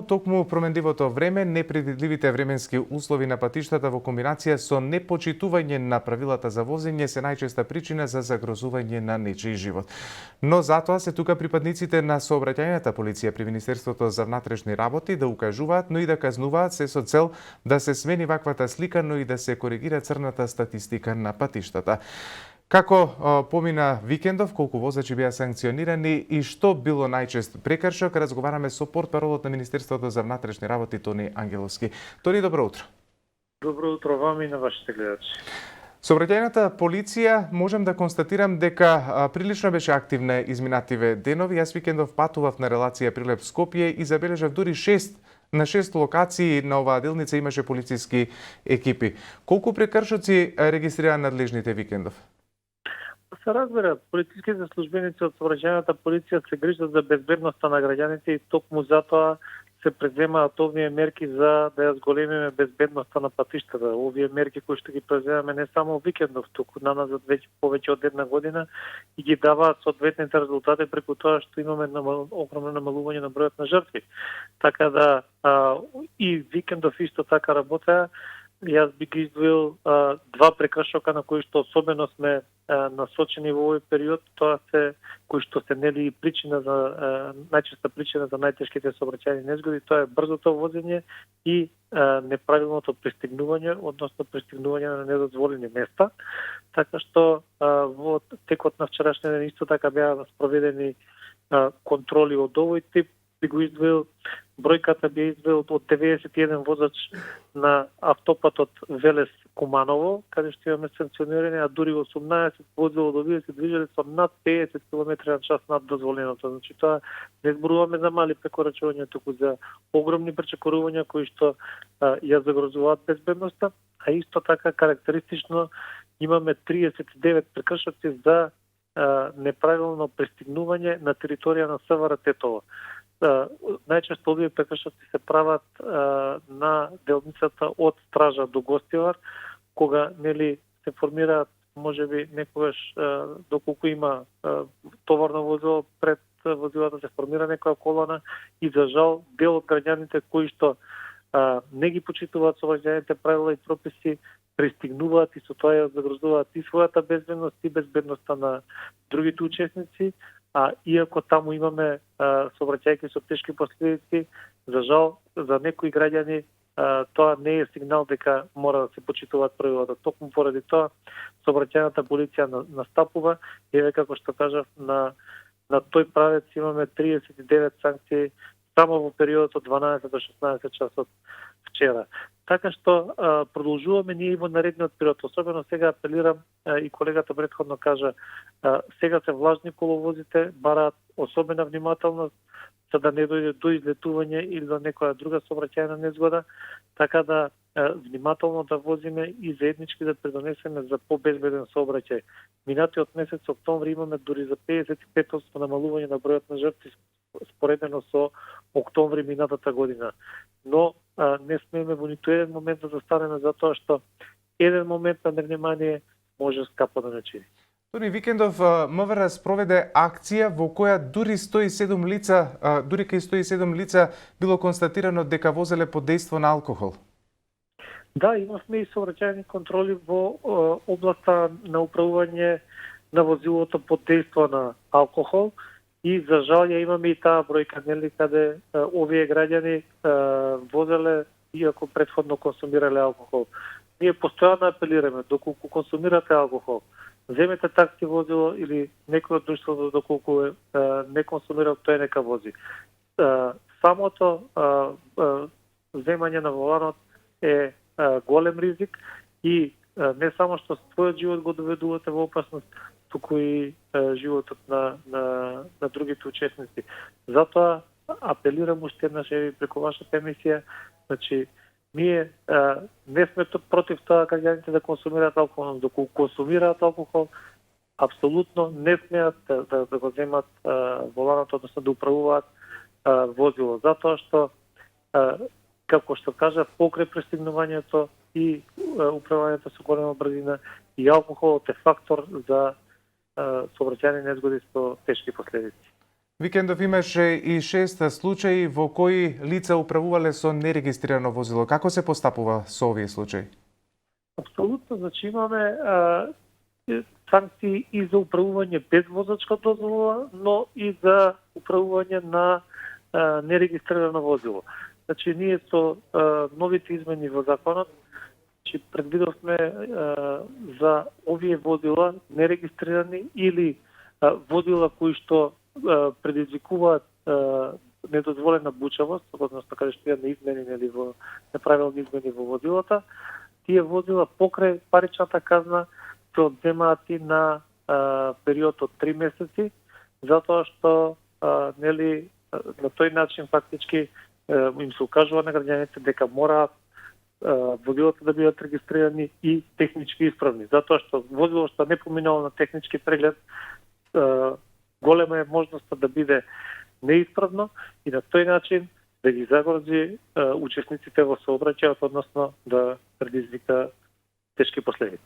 токму променливото време, непредвидливите временски услови на патиштата во комбинација со непочитување на правилата за возење се најчеста причина за загрозување на нечиј живот. Но затоа се тука припадниците на сообраќајната полиција при Министерството за внатрешни работи да укажуваат, но и да казнуваат, се со цел да се смени ваквата слика, но и да се коригира црната статистика на патиштата. Како помина викендов, колку возачи беа санкционирани и што било најчест прекршок, разговараме со портпаролот на Министерството за внатрешни работи Тони Ангеловски. Тони, добро утро. Добро утро вам и на вашите гледачи. Сообраќајната полиција можам да констатирам дека прилично беше активна изминативе денови. Јас викендов патував на релација Прилеп-Скопје и забележав дури на 6 локации на оваа делница имаше полициски екипи. Колку прекршоци регистрира надлежните викендов? Се разбира, полициските службеници од сообраќајната полиција се грижат за безбедноста на граѓаните и токму затоа се преземаат овие мерки за да ја зголемиме безбедноста на патиштата. Овие мерки кои што ги преземаме не само викендов, туку наназад веќе повеќе од една година и ги даваат соодветните резултати преку тоа што имаме огромно намалување на бројот на жртви. Така да и викендов исто така работеа. Јас би ги издвоил два прекршока на кои што особено сме насочени во овој период, тоа се кои што се нели причина за најчеста причина за најтешките сообраќајни незгоди, тоа е брзото возење и неправилното пристигнување, односно пристигнување на недозволени места. Така што во текот на вчерашниот ден исто така беа спроведени контроли од овој тип. Би го издвоил, бројката би издвоил од 91 возач на автопатот Велес-Куманово, каде што имаме санкционирани, а дури 18 возила од овие се движеле со над 50 км на час над дозволеното. Значи тоа не зборуваме за мали прекорачувања, туку за огромни пречекорувања кои што ја загрозуваат безбедноста, а исто така карактеристично имаме 39 прекршоци за неправилно пристигнување на територија на СВР Тетово. Најчесто овие прекршоци се прават на делницата од Стража до Гостивар, кога нели се формираат можеби некогаш доколку има товарно возило пред возилото се формира некоја колона и за жал дел од граѓаните кои што не ги почитуваат сообраќајните правила и прописи пристигнуваат и со тоа ја загрозуваат и својата безбедност и безбедноста на другите учесници. А иако таму имаме сообраќајки со тешки последици, за жал за некои граѓани тоа не е сигнал дека мора да се почитуваат правилата. Токму поради тоа сообраќајната полиција настапува и како што кажав на тој правец имаме 39 санкции само во периодот од 12 до 16 часот вчера. Така што продолжуваме ние и во наредниот период. Особено сега апелирам и колегата претходно кажа, сега се влажни коловозите, бараат особена внимателност за да не дојде до излетување или до некоја друга сообраќајна незгода, така да внимателно да возиме и заеднички да придонесеме за побезбеден сообраќај. Минатиот месец октомври имаме дури за 55% намалување на бројот на жртви споредено со октомври минатата година. Но не смееме во ниту еден момент да застанеме затоа што еден момент на невнимание може скапо да начини. Тони, викендов МВР спроведе акција во која дури 107 лица, дури кај 107 лица било констатирано дека возеле под дејство на алкохол. Да, имавме и сообраќајни контроли во областа на управување на возилото под дејство на алкохол. И за жал ја имаме и таа бројка, нели, каде овие граѓани возеле иако претходно консумирале алкохол. Ние постојано апелираме, доколку консумирате алкохол, земете такси возило или некој од друштвото доколку не консумира, тој нека вози. Самото земање на воланот е голем ризик и не само што својот живот го доведувате во опасност, туку и животот на другите учесници. Затоа апелирам уште еднаш преку вашата емисија, значи ние не сме против тоа граѓаните да консумираат алкохол, но доколку консумираат алкохол, апсолутно не смеат да го земат воланот, односно да управуваат возило, затоа што како што кажа, покрај пристигнувањето и управувањето со голема брзина и алкохолот е фактор за сообраќајни незгоди со тешки последици. Викендов имаше и 6 случаи во кои лица управувале со нерегистрирано возило. Како се постапува со овие случаи? Апсолутно, значи имаме санкции и за управување без возачка дозвола, но и за управување на нерегистрирано возило. Значи ние со новите измени во законот, значи предвидовме за овие возила нерегистрирани или возила кои што предизвикуваат недозволена бучавост, односно каде што има измени или во неправилни измени во возилата, тие возила покрај паричната казна се одземаат и на период од 3 месеци, затоа што нели на тој начин фактички им се укажува на граѓаните дека мораат возилата да бидат регистрирани и технички исправни, затоа што возило што не поминало на технички преглед голема е можноста да биде неисправно и на тој начин да ги загрози учесниците во сообраќајот, односно да предизвика тешки последици.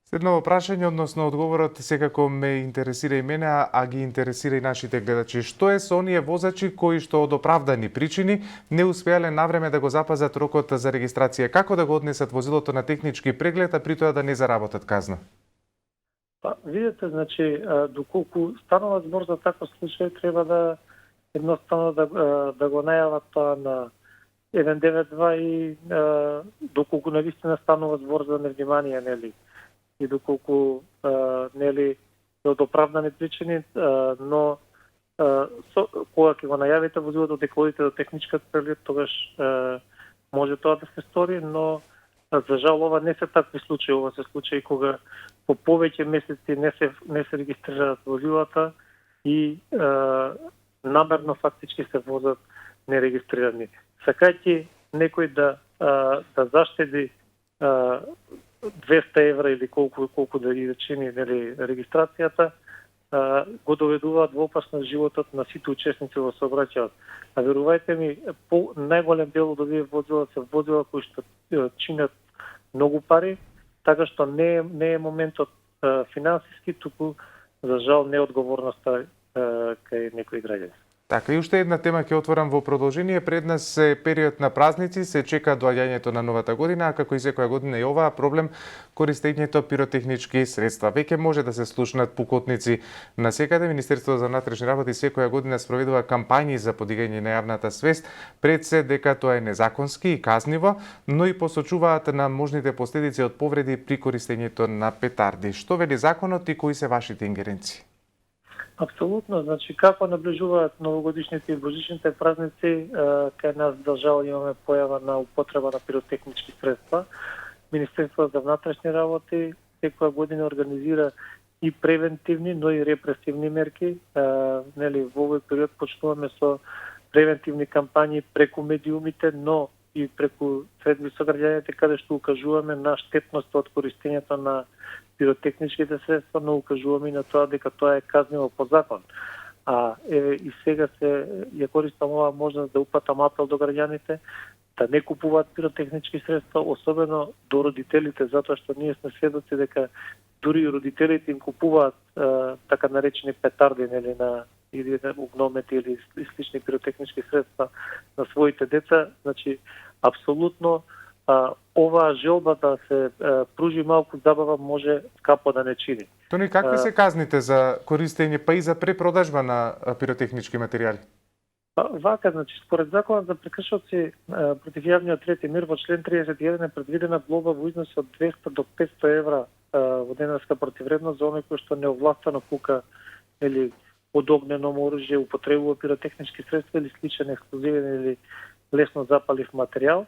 Следно прашање, односно одговорот секако ме интересира и мене, а ги интересира и нашите гледачи. Што е со оние возачи кои што од оправдани причини не успеале навреме да го запазат рокот за регистрација? Како да го однесат возилото на технички преглед, а при тоа да не заработат казна? Па, видите, значи, доколку станува збор за таков случај, треба да едноставно да го најават тоа на 192 и доколку навистина станува збор за невнимание, нели, и доколку нели од оправдани причини, но кога ќе го најавите возилото дека одите до техничка преглед, тогаш може тоа да се стори, но за жал ова не се такви случаи, ова се случаи кога по повеќе месеци не се регистрираат возилата и намерно фактички се возат нерегистрирани. Сакајќи некој да заштеди 200 евра или колку да ги зачини нели регистрацијата, го доведуваат во опасност животот на сите учесници во сообраќајот. А верувајте ми, по најголем дел од овие возила се возила кои што чинат многу пари, така што не е моментот финансиски, туку за жал неодговорноста кај некои граѓани. Така, и уште една тема ќе отворам во продолжение. Пред нас е период на празници, се чека доаѓањето на новата година, а како и секоја година и оваа проблем користењето пиротехнички средства. Веќе може да се слушнат пукотници на секаде. Министерството за внатрешни работи секоја година спроведува кампањи за подигање на јавната свест, пред се дека тоа е незаконски и казниво, но и посочуваат на можните последици од повреди при користењето на петарди. Што вели законот и кои се вашите ингеренции? Апсолутно, значи како наближуваат новогодишните и божичните празници, кај нас за жал имаме појава на употреба на пиротехнички средства. Министерството за внатрешни работи секоја година организира и превентивни, но и репресивни мерки. Нели во овој период почнуваме со превентивни кампањи преку медиумите, но и преку средби со граѓаните, каде што укажуваме на штетност од користењето на пиротехничките средства, но укажуваме и на тоа дека тоа е казниво по закон. А еве и сега ја користам оваа можност да упатам апел до граѓаните да не купуваат пиротехнички средства, особено до родителите, затоа што ние сме сведоци дека дури и родителите им купуваат така наречени петарди, нели, или на огномети или слични пиротехнички средства на своите деца. Значи, апсолутно оваа желба да се пружи малку забава може капо да не чини. Тони, какви се казните за користење па и за препродажба на пиротехнички материјали? Вака, значи, според законот за прекршоци против јавниот ред и мир во член 31 е предвидена глоба во износ од 200 до 500 евра во денарска противредност за оној кој што неовластено пука или од огнено оружје, употребува пиротехнички средства или сличен експлозивен или лесно запалив материјал.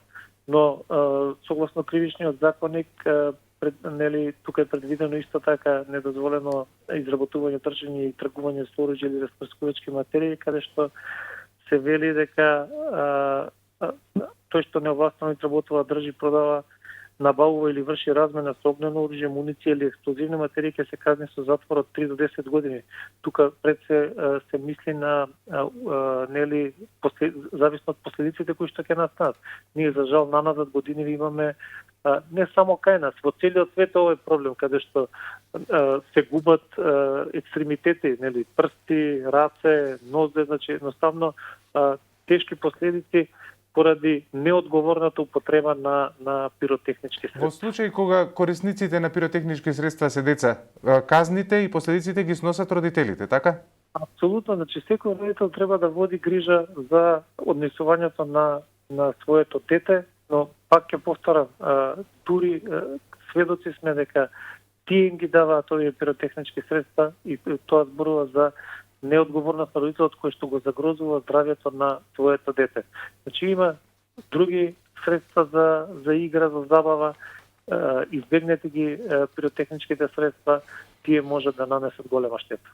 Но согласно кривичниот законник, нели, тука е предвидено исто така недозволено изработување, трчање и тргување со оружје или распрскувачки материи, каде што се вели дека тој што неовластено изработува, држи, продава, набавува или врши размена со огнено оружје, муниција или експлозивни материи, ќе се казни со затвор од 3 до 10 години. Тука пред се мисли на нели зависно од последиците кои што ќе настанат. Ние за жал наназад години имаме не само кај нас, во целиот свет овој проблем каде што се губат екстремитети, нели, прсти, раце, нозе, значи едноставно тешки последици поради неодговорната употреба на пиротехнички Во средства. случај кога корисниците на пиротехнички средства се деца, казните и последиците ги сносат родителите, така? Апсолутно, значи секој родител треба да води грижа за однесувањето на своето дете, но пак ќе повторам, дури сведоци сме дека тие им ги даваат овие пиротехнички средства и тоа зборува за неодговорност на родителот кој што го загрозува здравјето на своето дете. Значи има други средства за игра, за забава, избегнете ги пиротехничките средства, тие може да нанесат голема штета.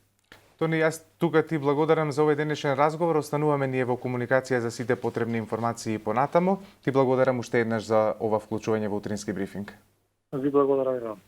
Тони, јас тука ти благодарам за овој денешен разговор. Остануваме ние во комуникација за сите потребни информации понатаму. Ти благодарам уште еднаш за ова вклучување во утрински брифинг. Ви благодарам.